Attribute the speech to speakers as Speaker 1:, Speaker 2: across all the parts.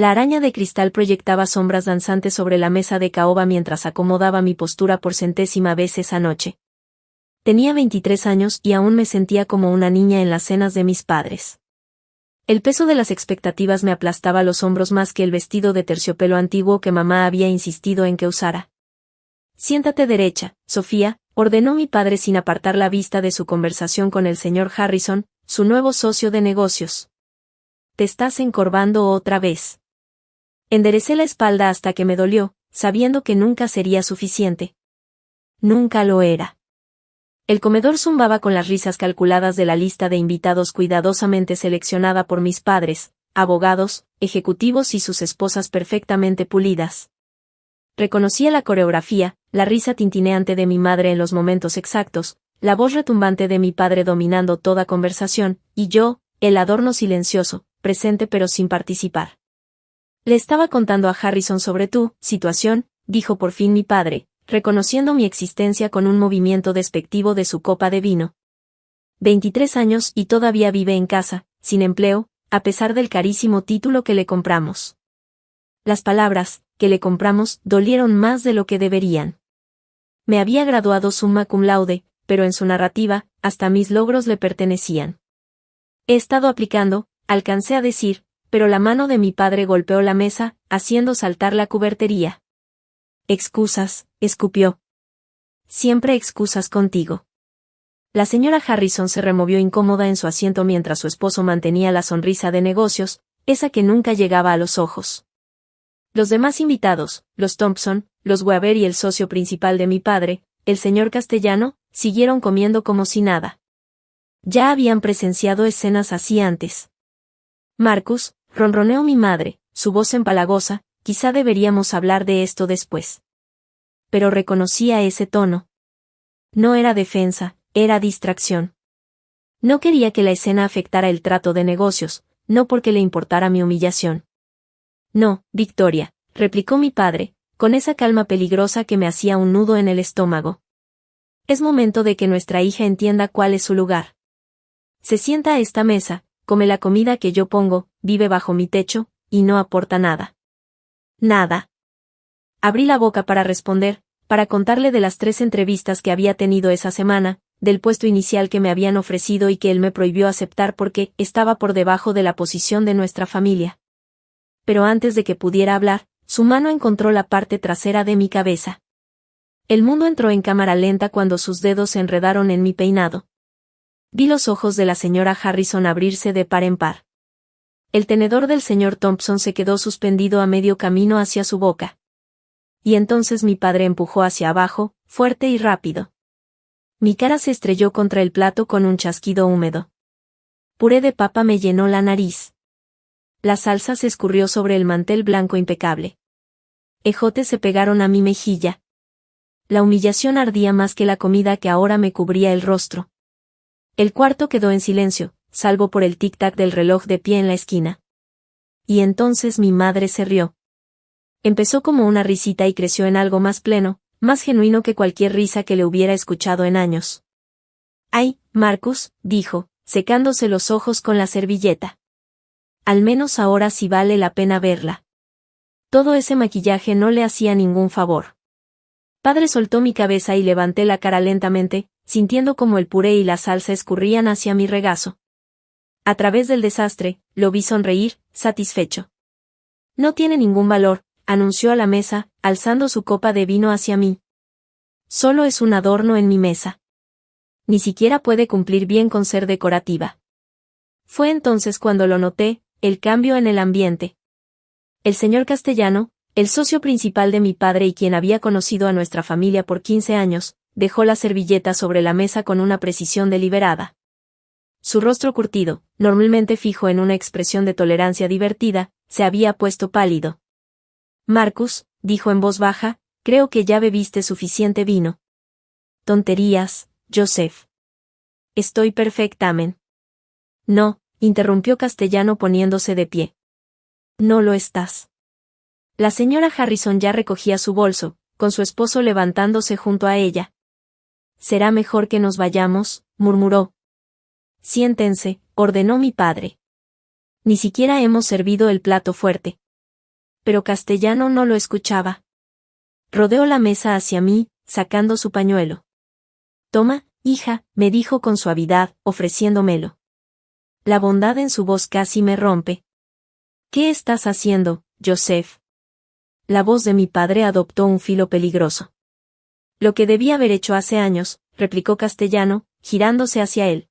Speaker 1: La araña de cristal proyectaba sombras danzantes sobre la mesa de caoba mientras acomodaba mi postura por 100ª vez esa noche. Tenía 23 años y aún me sentía como una niña en las cenas de mis padres. El peso de las expectativas me aplastaba los hombros más que el vestido de terciopelo antiguo que mamá había insistido en que usara. «Siéntate derecha, Sofía», ordenó mi padre sin apartar la vista de su conversación con el señor Harrison, su nuevo socio de negocios. «Te estás encorvando otra vez». Enderecé la espalda hasta que me dolió, sabiendo que nunca sería suficiente. Nunca lo era. El comedor zumbaba con las risas calculadas de la lista de invitados cuidadosamente seleccionada por mis padres, abogados, ejecutivos y sus esposas perfectamente pulidas. Reconocía la coreografía, la risa tintineante de mi madre en los momentos exactos, la voz retumbante de mi padre dominando toda conversación, y yo, el adorno silencioso, presente pero sin participar. «Le estaba contando a Harrison sobre tu situación», dijo por fin mi padre, reconociendo mi existencia con un movimiento despectivo de su copa de vino. 23 años y todavía vive en casa, sin empleo, a pesar del carísimo título que le compramos. Las palabras, que le compramos, dolieron más de lo que deberían. Me había graduado summa cum laude, pero en su narrativa, hasta mis logros le pertenecían. He estado aplicando, alcancé a decir, pero la mano de mi padre golpeó la mesa, haciendo saltar la cubertería. «Excusas», escupió. «Siempre excusas contigo». La señora Harrison se removió incómoda en su asiento mientras su esposo mantenía la sonrisa de negocios, esa que nunca llegaba a los ojos. Los demás invitados, los Thompson, los Weaver y el socio principal de mi padre, el señor Castellano, siguieron comiendo como si nada. Ya habían presenciado escenas así antes. «Marcus», ronroneó mi madre, su voz empalagosa, «quizá deberíamos hablar de esto después». Pero reconocía ese tono. No era defensa, era distracción. No quería que la escena afectara el trato de negocios, no porque le importara mi humillación. «No, Victoria», replicó mi padre, con esa calma peligrosa que me hacía un nudo en el estómago. «Es momento de que nuestra hija entienda cuál es su lugar. Se sienta a esta mesa, come la comida que yo pongo, vive bajo mi techo, y no aporta nada». «Nada». Abrí la boca para responder, para contarle de las 3 entrevistas que había tenido esa semana, del puesto inicial que me habían ofrecido y que él me prohibió aceptar porque estaba por debajo de la posición de nuestra familia. Pero antes de que pudiera hablar, su mano encontró la parte trasera de mi cabeza. El mundo entró en cámara lenta cuando sus dedos se enredaron en mi peinado. Vi los ojos de la señora Harrison abrirse de par en par. El tenedor del señor Thompson se quedó suspendido a medio camino hacia su boca. Y entonces mi padre empujó hacia abajo, fuerte y rápido. Mi cara se estrelló contra el plato con un chasquido húmedo. Puré de papa me llenó la nariz. La salsa se escurrió sobre el mantel blanco impecable. Ejotes se pegaron a mi mejilla. La humillación ardía más que la comida que ahora me cubría el rostro. El cuarto quedó en silencio, salvo por el tic-tac del reloj de pie en la esquina. Y entonces mi madre se rió. Empezó como una risita y creció en algo más pleno, más genuino que cualquier risa que le hubiera escuchado en años. «Ay, Marcus», dijo, secándose los ojos con la servilleta. «Al menos ahora sí vale la pena verla». Todo ese maquillaje no le hacía ningún favor. Padre soltó mi cabeza y levanté la cara lentamente, sintiendo como el puré y la salsa escurrían hacia mi regazo. A través del desastre, lo vi sonreír, satisfecho. «No tiene ningún valor», anunció a la mesa, alzando su copa de vino hacia mí. «Solo es un adorno en mi mesa. Ni siquiera puede cumplir bien con ser decorativa». Fue entonces cuando lo noté, el cambio en el ambiente. El señor Castellano, el socio principal de mi padre y quien había conocido a nuestra familia por 15 años, dejó la servilleta sobre la mesa con una precisión deliberada. Su rostro curtido, normalmente fijo en una expresión de tolerancia divertida, se había puesto pálido. «Marcus», dijo en voz baja, «creo que ya bebiste suficiente vino». «Tonterías, Joseph». «Estoy perfectamen». «No», interrumpió Castellano poniéndose de pie. «No lo estás». La señora Harrison ya recogía su bolso, con su esposo levantándose junto a ella. «Será mejor que nos vayamos», murmuró. «Siéntense», ordenó mi padre. «Ni siquiera hemos servido el plato fuerte». Pero Castellano no lo escuchaba. Rodeó la mesa hacia mí, sacando su pañuelo. Toma, hija, me dijo con suavidad, ofreciéndomelo. La bondad en su voz casi me rompe. ¿Qué estás haciendo, Joseph? La voz de mi padre adoptó un filo peligroso. Lo que debía haber hecho hace años, replicó Castellano, girándose hacia él.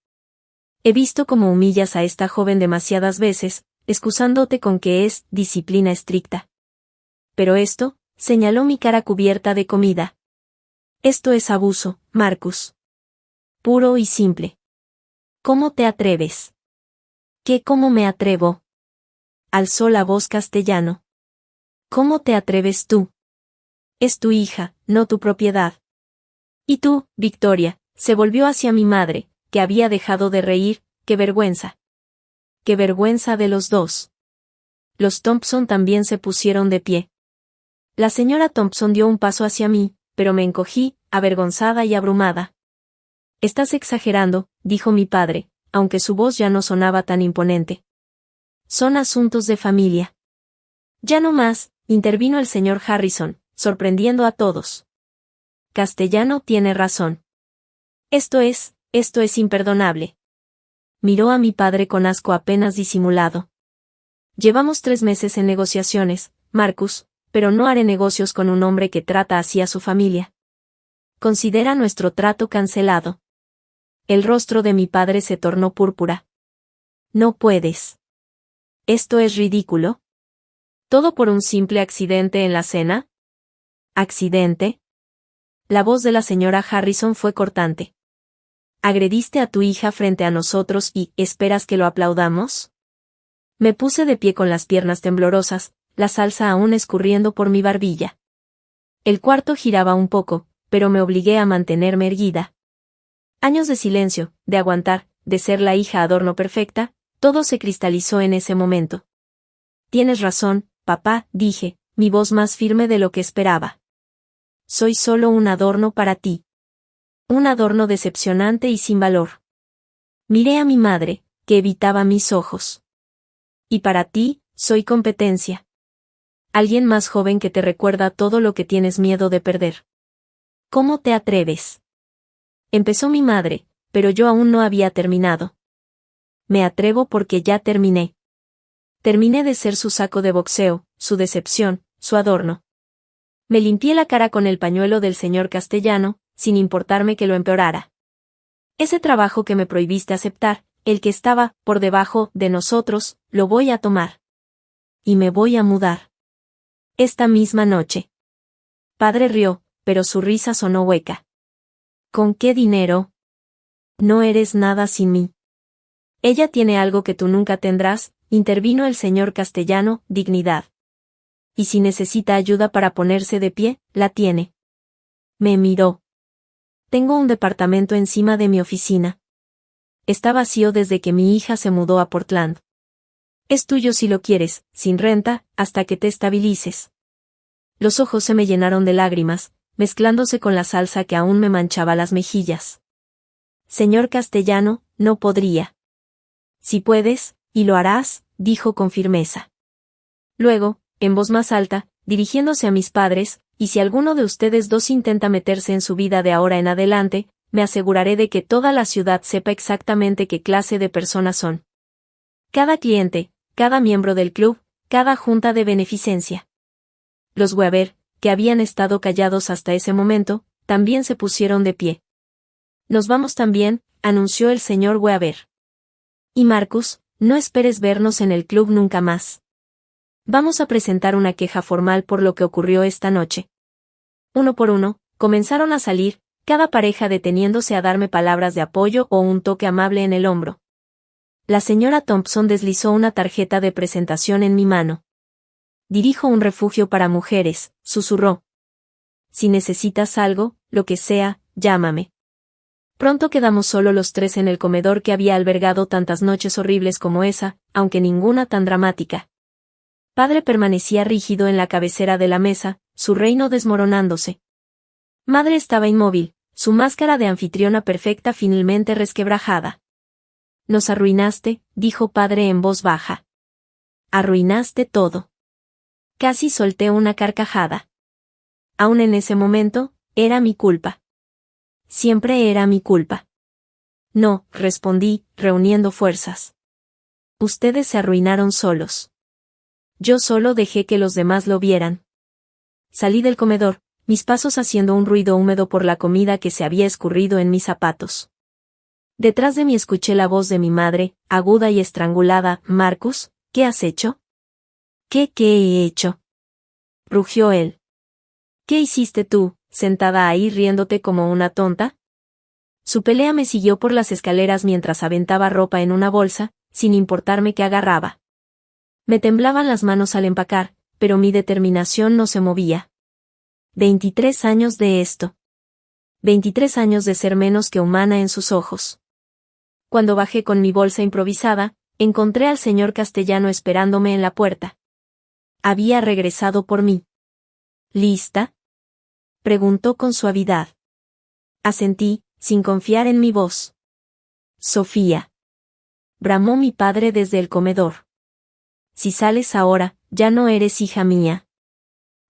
Speaker 1: He visto cómo humillas a esta joven demasiadas veces, excusándote con que es disciplina estricta. Pero esto, señaló mi cara cubierta de comida. Esto es abuso, Marcus. Puro y simple. ¿Cómo te atreves? ¿Qué cómo me atrevo? Alzó la voz Castellano. ¿Cómo te atreves tú? Es tu hija, no tu propiedad. Y tú, Victoria, se volvió hacia mi madre, que había dejado de reír, qué vergüenza. Qué vergüenza de los dos. Los Thompson también se pusieron de pie. La señora Thompson dio un paso hacia mí, pero me encogí, avergonzada y abrumada. Estás exagerando, dijo mi padre, aunque su voz ya no sonaba tan imponente. Son asuntos de familia. Ya no más, intervino el señor Harrison, sorprendiendo a todos. Castellano tiene razón. Esto es imperdonable. Miró a mi padre con asco apenas disimulado. Llevamos 3 meses en negociaciones, Marcus, pero no haré negocios con un hombre que trata así a su familia. Considera nuestro trato cancelado. El rostro de mi padre se tornó púrpura. No puedes. ¿Esto es ridículo? ¿Todo por un simple accidente en la cena? ¿Accidente? La voz de la señora Harrison fue cortante. ¿Agrediste a tu hija frente a nosotros y esperas que lo aplaudamos? Me puse de pie con las piernas temblorosas, la salsa aún escurriendo por mi barbilla. El cuarto giraba un poco, pero me obligué a mantenerme erguida. Años de silencio, de aguantar, de ser la hija adorno perfecta, todo se cristalizó en ese momento. Tienes razón, papá, dije, mi voz más firme de lo que esperaba. Soy solo un adorno para ti. Un adorno decepcionante y sin valor. Miré a mi madre, que evitaba mis ojos. Y para ti, soy competencia. Alguien más joven que te recuerda todo lo que tienes miedo de perder. ¿Cómo te atreves? Empezó mi madre, pero yo aún no había terminado. Me atrevo porque ya terminé. Terminé de ser su saco de boxeo, su decepción, su adorno. Me limpié la cara con el pañuelo del señor Castellano, sin importarme que lo empeorara. Ese trabajo que me prohibiste aceptar, el que estaba por debajo de nosotros, lo voy a tomar. Y me voy a mudar. Esta misma noche. Padre rió, pero su risa sonó hueca. ¿Con qué dinero? No eres nada sin mí. Ella tiene algo que tú nunca tendrás, intervino el señor Castellano, dignidad. Y si necesita ayuda para ponerse de pie, la tiene. Me miró. Tengo un departamento encima de mi oficina. Está vacío desde que mi hija se mudó a Portland. Es tuyo si lo quieres, sin renta, hasta que te estabilices. Los ojos se me llenaron de lágrimas, mezclándose con la salsa que aún me manchaba las mejillas. Señor Castellano, no podría. Si puedes, y lo harás, dijo con firmeza. Luego, en voz más alta, dirigiéndose a mis padres, y si alguno de ustedes dos intenta meterse en su vida de ahora en adelante, me aseguraré de que toda la ciudad sepa exactamente qué clase de personas son. Cada cliente, cada miembro del club, cada junta de beneficencia. Los Weaver, que habían estado callados hasta ese momento, también se pusieron de pie. Nos vamos también, anunció el señor Weaver. Y Marcus, no esperes vernos en el club nunca más. Vamos a presentar una queja formal por lo que ocurrió esta noche. Uno por uno, comenzaron a salir, cada pareja deteniéndose a darme palabras de apoyo o un toque amable en el hombro. La señora Thompson deslizó una tarjeta de presentación en mi mano. Dirijo un refugio para mujeres, susurró. Si necesitas algo, lo que sea, llámame. Pronto quedamos solo los tres en el comedor que había albergado tantas noches horribles como esa, aunque ninguna tan dramática. Padre permanecía rígido en la cabecera de la mesa, su reino desmoronándose. Madre estaba inmóvil, su máscara de anfitriona perfecta finalmente resquebrajada. Nos arruinaste, dijo padre en voz baja. Arruinaste todo. Casi solté una carcajada. Aún en ese momento, era mi culpa. Siempre era mi culpa. No, respondí, reuniendo fuerzas. Ustedes se arruinaron solos. Yo solo dejé que los demás lo vieran. Salí del comedor, mis pasos haciendo un ruido húmedo por la comida que se había escurrido en mis zapatos. Detrás de mí escuché la voz de mi madre, aguda y estrangulada. «Marcus, ¿qué has hecho?» ¿Qué he hecho?», rugió él. «¿Qué hiciste tú, sentada ahí riéndote como una tonta?». Su pelea me siguió por las escaleras mientras aventaba ropa en una bolsa, sin importarme qué agarraba. Me temblaban las manos al empacar, pero mi determinación no se movía. 23 años de esto. 23 años de ser menos que humana en sus ojos. Cuando bajé con mi bolsa improvisada, encontré al señor Castellano esperándome en la puerta. Había regresado por mí. ¿Lista?, preguntó con suavidad. Asentí, sin confiar en mi voz. «Sofía», bramó mi padre desde el comedor. «Si sales ahora, ya no eres hija mía».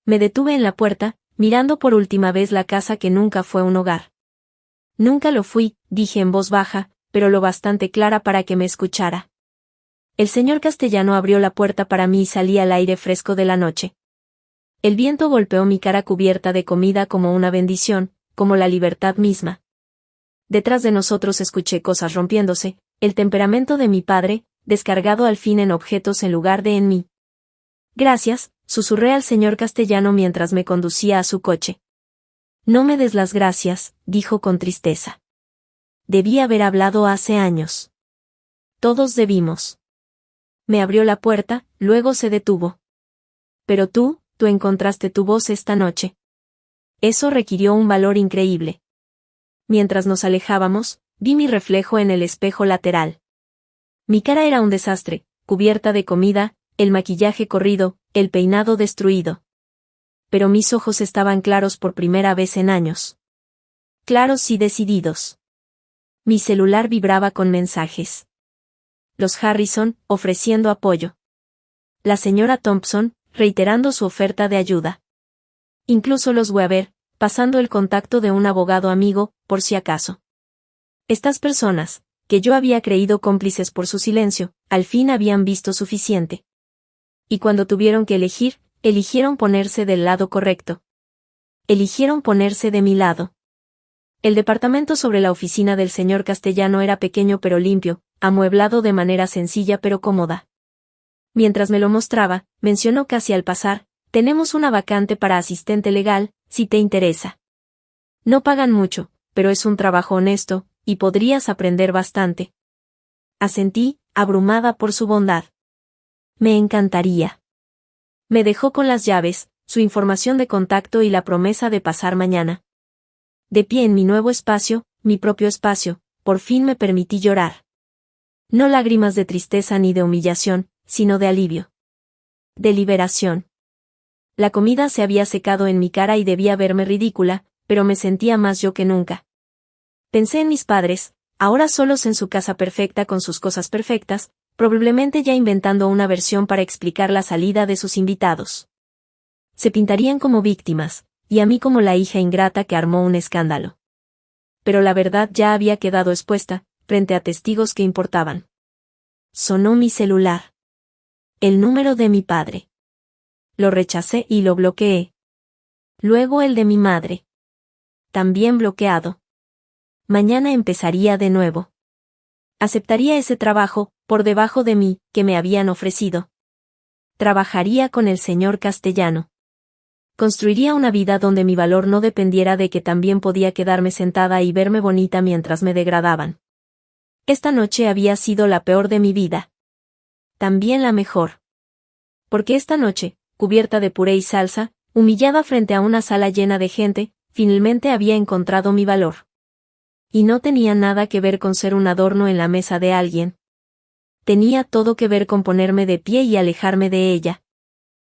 Speaker 1: Me detuve en la puerta, mirando por última vez la casa que nunca fue un hogar. «Nunca lo fui», dije en voz baja, pero lo bastante clara para que me escuchara. El señor Castellano abrió la puerta para mí y salí al aire fresco de la noche. El viento golpeó mi cara cubierta de comida como una bendición, como la libertad misma. Detrás de nosotros escuché cosas rompiéndose, el temperamento de mi padre, descargado al fin en objetos en lugar de en mí. «Gracias», susurré al señor Castellano mientras me conducía a su coche. «No me des las gracias», dijo con tristeza. «Debí haber hablado hace años. Todos debimos». Me abrió la puerta, luego se detuvo. «Pero tú encontraste tu voz esta noche». Eso requirió un valor increíble. Mientras nos alejábamos, vi mi reflejo en el espejo lateral. Mi cara era un desastre, cubierta de comida, el maquillaje corrido, el peinado destruido. Pero mis ojos estaban claros por primera vez en años. Claros y decididos. Mi celular vibraba con mensajes. Los Harrison, ofreciendo apoyo. La señora Thompson, reiterando su oferta de ayuda. Incluso los Weaver, pasando el contacto de un abogado amigo, por si acaso. Estas personas, que yo había creído cómplices por su silencio, al fin habían visto suficiente. Y cuando tuvieron que elegir, eligieron ponerse del lado correcto. Eligieron ponerse de mi lado. El departamento sobre la oficina del señor Castellano era pequeño pero limpio, amueblado de manera sencilla pero cómoda. Mientras me lo mostraba, mencionó casi al pasar: «Tenemos una vacante para asistente legal, si te interesa. No pagan mucho, pero es un trabajo honesto, y podrías aprender bastante». Asentí, abrumada por su bondad. Me encantaría. Me dejó con las llaves, su información de contacto y la promesa de pasar mañana. De pie en mi nuevo espacio, mi propio espacio, por fin me permití llorar. No lágrimas de tristeza ni de humillación, sino de alivio. De liberación. La comida se había secado en mi cara y debía verme ridícula, pero me sentía más yo que nunca. Pensé en mis padres, ahora solos en su casa perfecta con sus cosas perfectas, probablemente ya inventando una versión para explicar la salida de sus invitados. Se pintarían como víctimas, y a mí como la hija ingrata que armó un escándalo. Pero la verdad ya había quedado expuesta, frente a testigos que importaban. Sonó mi celular. El número de mi padre. Lo rechacé y lo bloqueé. Luego el de mi madre. También bloqueado. Mañana empezaría de nuevo. Aceptaría ese trabajo, por debajo de mí, que me habían ofrecido. Trabajaría con el señor Castellano. Construiría una vida donde mi valor no dependiera de que también podía quedarme sentada y verme bonita mientras me degradaban. Esta noche había sido la peor de mi vida. También la mejor. Porque esta noche, cubierta de puré y salsa, humillada frente a una sala llena de gente, finalmente había encontrado mi valor. Y no tenía nada que ver con ser un adorno en la mesa de alguien. Tenía todo que ver con ponerme de pie y alejarme de ella.